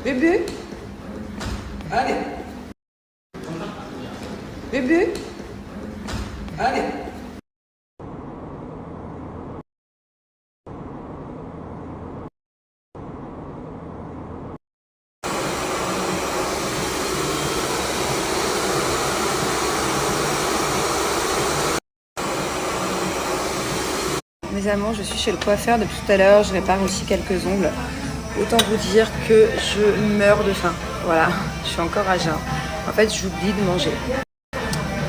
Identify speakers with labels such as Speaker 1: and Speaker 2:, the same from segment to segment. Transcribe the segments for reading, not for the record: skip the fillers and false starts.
Speaker 1: Bubu.
Speaker 2: Allez.
Speaker 1: Bubu.
Speaker 2: Allez.
Speaker 1: Mes amants, je suis chez le coiffeur depuis tout à l'heure, je répare aussi quelques ongles. Autant vous dire que je meurs de faim. Voilà, je suis encore à jeun. En fait, j'oublie de manger.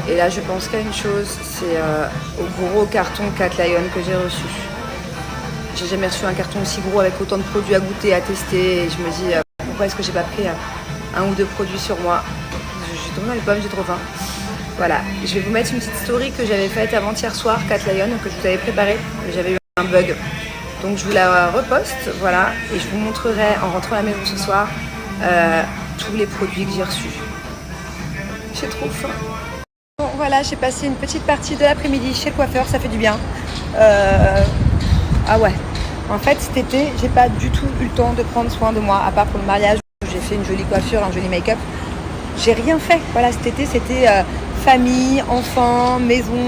Speaker 1: Et là, je pense qu'à une chose, c'est au gros carton Cat Lion que j'ai reçu. J'ai jamais reçu un carton aussi gros avec autant de produits à goûter, à tester. Et je me dis, pourquoi est-ce que j'ai pas pris un ou deux produits sur moi? Je suis tombée dans les pommes, j'ai trop faim. Voilà, je vais vous mettre une petite story que j'avais faite avant-hier soir, Cat Lion, que je vous avais préparée. J'avais eu un bug. Donc je vous la reposte, voilà. Et je vous montrerai en rentrant à la maison ce soir tous les produits que j'ai reçus. J'ai trop faim. Bon voilà, j'ai passé une petite partie de l'après-midi chez le coiffeur, ça fait du bien. Ah ouais, en fait cet été, j'ai pas du tout eu le temps de prendre soin de moi, à part pour le mariage où j'ai fait une jolie coiffure, un joli make-up. J'ai rien fait, voilà, cet été c'était famille, enfants, maison.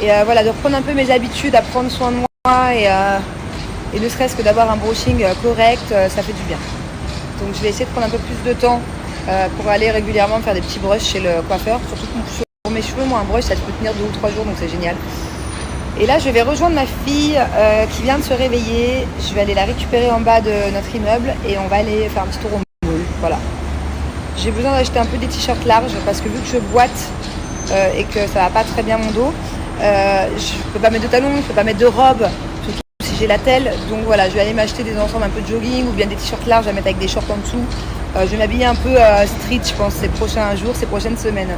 Speaker 1: Et voilà, de reprendre un peu mes habitudes, à prendre soin de moi et ne serait-ce que d'avoir un brushing correct, ça fait du bien. Donc je vais essayer de prendre un peu plus de temps pour aller régulièrement faire des petits brushes chez le coiffeur. Surtout que pour mes cheveux, moi un brush ça peut tenir 2 ou 3 jours, donc c'est génial. Et là je vais rejoindre ma fille qui vient de se réveiller. Je vais aller la récupérer en bas de notre immeuble et on va aller faire un petit tour au mall. Voilà. J'ai besoin d'acheter un peu des t-shirts larges parce que vu que je boite et que ça va pas très bien mon dos, je peux pas mettre de talons, je peux pas mettre de robe, surtout si j'ai la telle. Donc voilà, je vais aller m'acheter des ensembles un peu de jogging ou bien des t-shirts larges à mettre avec des shorts en dessous. Je vais m'habiller un peu street, je pense, ces prochains jours, ces prochaines semaines.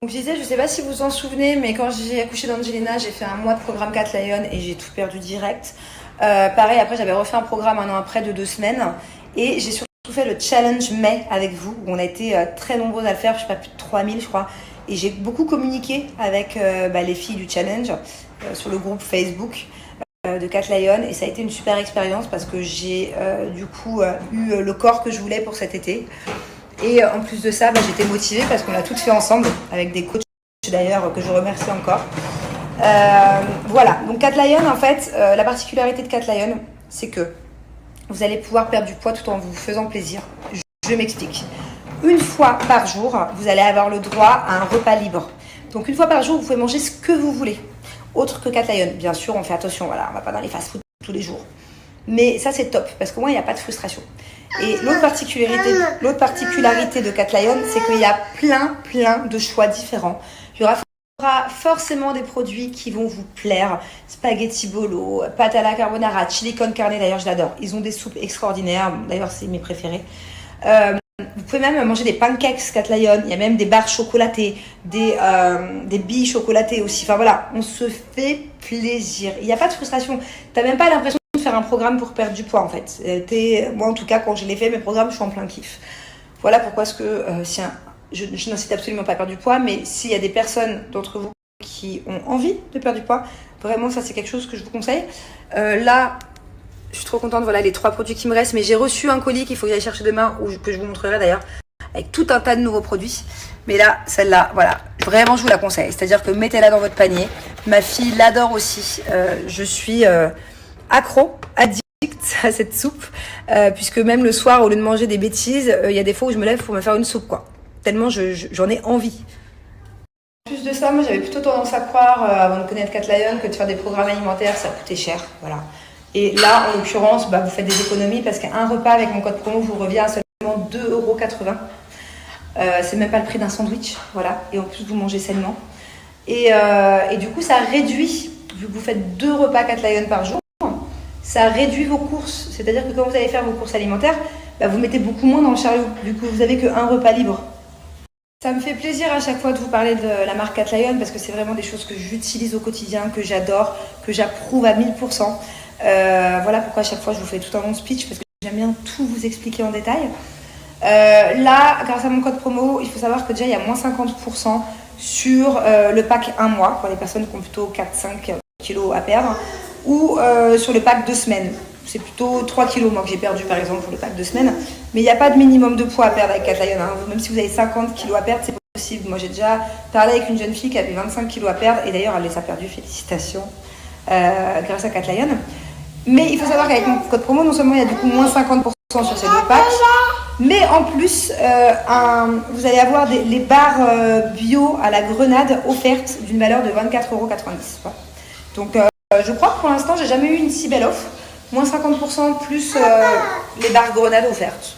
Speaker 1: Donc je disais, je sais pas si vous vous en souvenez, mais quand j'ai accouché d'Angelina, j'ai fait un mois de programme Cat Lion et j'ai tout perdu direct. Pareil, après j'avais refait un programme un an après de 2 semaines et j'ai surtout fait le challenge mai avec vous, où on a été très nombreux à le faire, je sais pas, plus de 3000 je crois. Et j'ai beaucoup communiqué avec les filles du challenge sur le groupe Facebook de Cat Lion et ça a été une super expérience parce que j'ai du coup eu le corps que je voulais pour cet été. Et en plus de ça, j'étais motivée parce qu'on l'a toutes fait ensemble avec des coachs d'ailleurs que je remercie encore. Voilà, donc Cat Lion en fait, la particularité de Cat Lion, c'est que vous allez pouvoir perdre du poids tout en vous faisant plaisir. Je m'explique. Une fois par jour, vous allez avoir le droit à un repas libre. Donc une fois par jour, vous pouvez manger ce que vous voulez. Autre que Cat Lion. Bien sûr, on fait attention, voilà, on va pas dans les fast-food tous les jours. Mais ça, c'est top, parce qu'au moins, il n'y a pas de frustration. Et l'autre particularité de Cat Lion, c'est qu'il y a plein de choix différents. Il y aura forcément des produits qui vont vous plaire. Spaghetti bolo, pâte à la carbonara, chili con carne, d'ailleurs, je l'adore. Ils ont des soupes extraordinaires, d'ailleurs, c'est mes préférés. Vous pouvez même manger des pancakes Cat Lion. Il y a même des barres chocolatées, des billes chocolatées aussi. Enfin voilà, on se fait plaisir. Il n'y a pas de frustration. T'as même pas l'impression de faire un programme pour perdre du poids en fait. Moi en tout cas, quand je l'ai fait, mes programmes, je suis en plein kiff. Voilà pourquoi est-ce que je n'incite absolument pas à perdre du poids, mais s'il y a des personnes d'entre vous qui ont envie de perdre du poids, vraiment ça c'est quelque chose que je vous conseille. Là, je suis trop contente, voilà les 3 produits qui me restent, mais j'ai reçu un colis qu'il faut que j'aille chercher demain, ou que je vous montrerai d'ailleurs, avec tout un tas de nouveaux produits. Mais là, celle-là, voilà, vraiment je vous la conseille, c'est-à-dire que mettez-la dans votre panier. Ma fille l'adore aussi, je suis accro, addict à cette soupe, puisque même le soir, au lieu de manger des bêtises, il y a des fois où je me lève pour me faire une soupe, quoi. Tellement j'en ai envie. En plus de ça, moi j'avais plutôt tendance à croire, avant de connaître Cat Lion, que de faire des programmes alimentaires, ça coûtait cher, voilà. Et là, en l'occurrence, vous faites des économies parce qu'un repas avec mon code promo vous revient à seulement 2,80 €. C'est même pas le prix d'un sandwich, voilà. Et en plus, vous mangez sainement. Et du coup, ça réduit, vu que vous faites 2 repas Cat Lion par jour, ça réduit vos courses. C'est-à-dire que quand vous allez faire vos courses alimentaires, vous mettez beaucoup moins dans le chariot, vu que vous avez qu'un repas libre. Ça me fait plaisir à chaque fois de vous parler de la marque Cat Lion parce que c'est vraiment des choses que j'utilise au quotidien, que j'adore, que j'approuve à 1000%. Voilà pourquoi à chaque fois je vous fais tout un long speech parce que j'aime bien tout vous expliquer en détail. Là, grâce à mon code promo, il faut savoir que déjà il y a moins 50% sur le pack 1 mois pour les personnes qui ont plutôt 4-5 kilos à perdre ou sur le pack 2 semaines. c'est plutôt 3 kilos moi que j'ai perdu par exemple pour le pack de semaines. Mais il n'y a pas de minimum de poids à perdre avec Cat Lion. Hein. Même si vous avez 50 kilos à perdre, c'est possible. Moi j'ai déjà parlé avec une jeune fille qui avait 25 kilos à perdre et d'ailleurs elle les a perdus, félicitations, grâce à Cat Lion. Mais il faut savoir qu'avec mon code promo, non seulement il y a du coup moins 50% sur ces 2 packs, mais en plus vous allez avoir les barres bio à la grenade offertes d'une valeur de 24,90 €. Voilà. Donc je crois que pour l'instant j'ai jamais eu une si belle offre. Moins 50% plus les barres grenades offertes.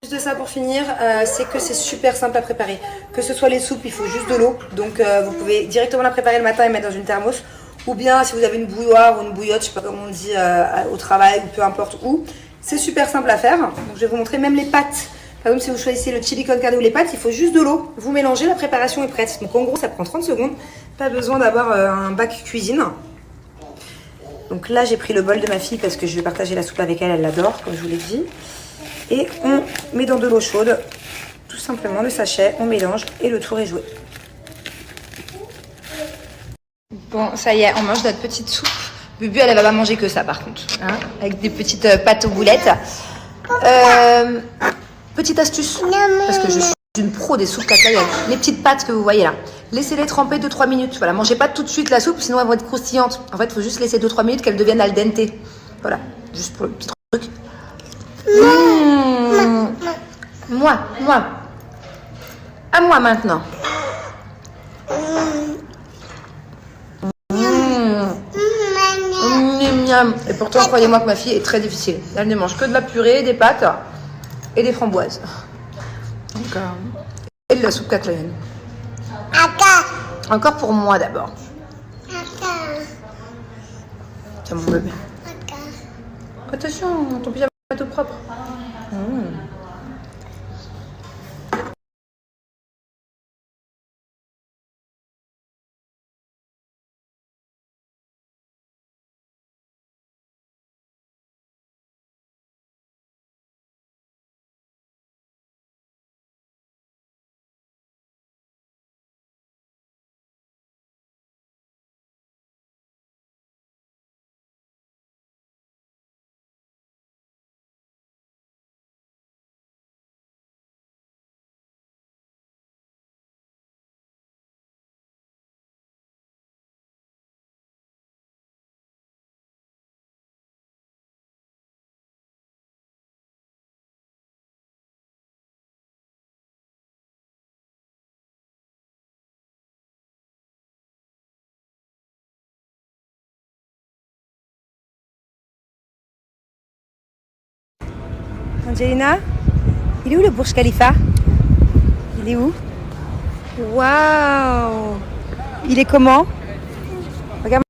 Speaker 1: Juste de ça pour finir, c'est que c'est super simple à préparer. Que ce soit les soupes, il faut juste de l'eau. Donc vous pouvez directement la préparer le matin et mettre dans une thermos. Ou bien si vous avez une bouilloire ou une bouillotte, je sais pas comment on dit, au travail ou peu importe où. C'est super simple à faire. Donc je vais vous montrer même les pâtes. Par exemple, si vous choisissez le chili con carne ou les pâtes, il faut juste de l'eau. Vous mélangez, la préparation est prête. Donc en gros, ça prend 30 secondes. Pas besoin d'avoir un bac cuisine. Donc là, j'ai pris le bol de ma fille parce que je vais partager la soupe avec elle. Elle l'adore, comme je vous l'ai dit. Et on met dans de l'eau chaude, tout simplement le sachet, on mélange et le tour est joué. Bon, ça y est, on mange notre petite soupe. Bubu, elle va pas manger que ça par contre, hein, avec des petites pâtes aux boulettes. Petite astuce, parce que je suis une pro des soupes Cat Lion. Les petites pâtes que vous voyez là, laissez-les tremper 2-3 minutes. Voilà, mangez pas tout de suite la soupe, sinon elles vont être croustillantes. En fait, il faut juste laisser 2-3 minutes qu'elles deviennent al dente. Voilà, juste pour le petit truc. Moi. À moi maintenant. Et pourtant, croyez-moi que ma fille est très difficile. Elle ne mange que de la purée, des pâtes et des framboises. Donc, et de la soupe Cat Lion. Encore pour moi d'abord. Tiens mon bébé. Attention, ton pyjama est tout propre. Angelina, il est où le Burj Khalifa? Il est où? Waouh! Il est comment? Regarde.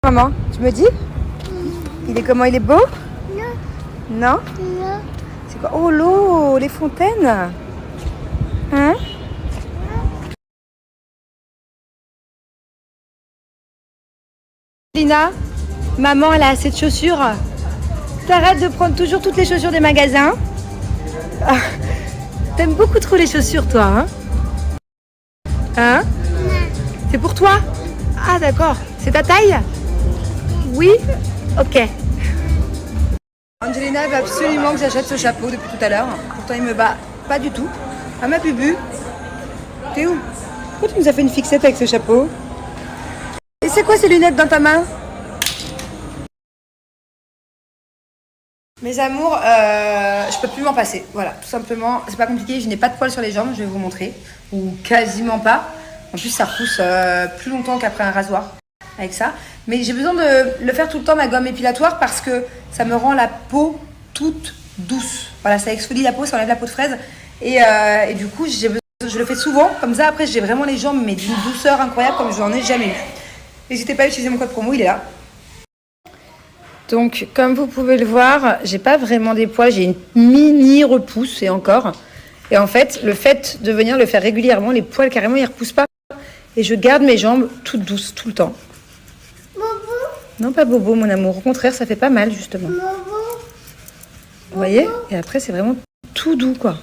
Speaker 1: Maman, tu me dis? Il est comment? Il est beau? Non. Non? C'est quoi? Oh l'eau, les fontaines! Hein? Angelina, maman elle a assez de chaussures. T'arrêtes de prendre toujours toutes les chaussures des magasins. Ah, t'aimes beaucoup trop les chaussures, toi, hein? Hein? C'est pour toi? Ah, d'accord. C'est ta taille? Oui? Ok. Angelina veut absolument que j'achète ce chapeau depuis tout à l'heure. Pourtant, il me bat pas du tout. Ah, ma Bubu. T'es où? Pourquoi tu nous as fait une fixette avec ce chapeau? Et c'est quoi ces lunettes dans ta main? Mes amours, je peux plus m'en passer. Voilà, tout simplement, c'est pas compliqué. Je n'ai pas de poils sur les jambes, je vais vous montrer, ou quasiment pas. En plus, ça repousse plus longtemps qu'après un rasoir avec ça. Mais j'ai besoin de le faire tout le temps, ma gomme épilatoire, parce que ça me rend la peau toute douce. Voilà, ça exfolie la peau, ça enlève la peau de fraise. Et du coup, je le fais souvent. Comme ça, après, j'ai vraiment les jambes, mais d'une douceur incroyable, comme je n'en ai jamais eu. N'hésitez pas à utiliser mon code promo, il est là. Donc, comme vous pouvez le voir, j'ai pas vraiment des poils, j'ai une mini repousse et encore. Et en fait, le fait de venir le faire régulièrement, les poils carrément ils repoussent pas. Et je garde mes jambes toutes douces tout le temps. Bobo? Non, pas bobo, mon amour. Au contraire, ça fait pas mal justement. Bobo? Vous voyez? Et après, c'est vraiment tout doux quoi.